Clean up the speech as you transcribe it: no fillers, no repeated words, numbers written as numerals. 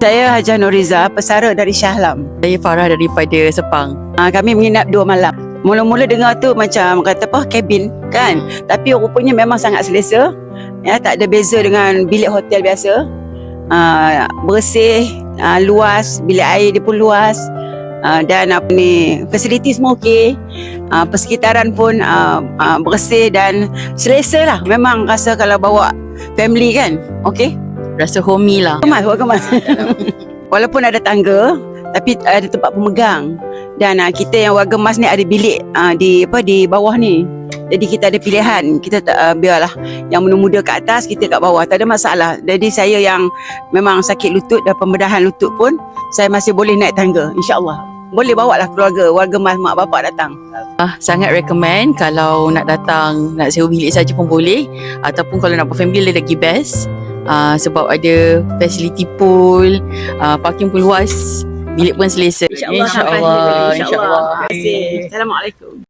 Saya Hajah Nuriza, pesara dari Shah Alam. Saya Farah daripada Sepang. Kami menginap 2 malam. Mula-mula dengar tu macam kata apa, kabin kan. Tapi rupanya memang sangat selesa. Ya, tak ada beza dengan bilik hotel biasa. Bersih, luas, bilik air dia pun luas. Dan fasiliti semua okey. Persekitaran pun bersih dan selesa lah. Memang rasa kalau bawa family kan, okey. Rasa homey lah. Kemas. Walaupun ada tangga, tapi ada tempat pemegang. Dan kita yang warga emas ni ada bilik di bawah ni. Jadi kita ada pilihan. Kita biarlah yang muda-muda kat atas, kita kat bawah. Tak ada masalah. Jadi saya yang memang sakit lutut dan pembedahan lutut pun, saya masih boleh naik tangga, insya-Allah. Boleh bawa lah warga emas, mak bapak datang. Sangat recommend kalau nak datang, nak sewa bilik saja pun boleh. Ataupun kalau nak berfamily lagi best. Sebab ada fasiliti pool, parking pun luas, bilik pun selesa. InsyaAllah. InsyaAllah. Terima kasih. Assalamualaikum.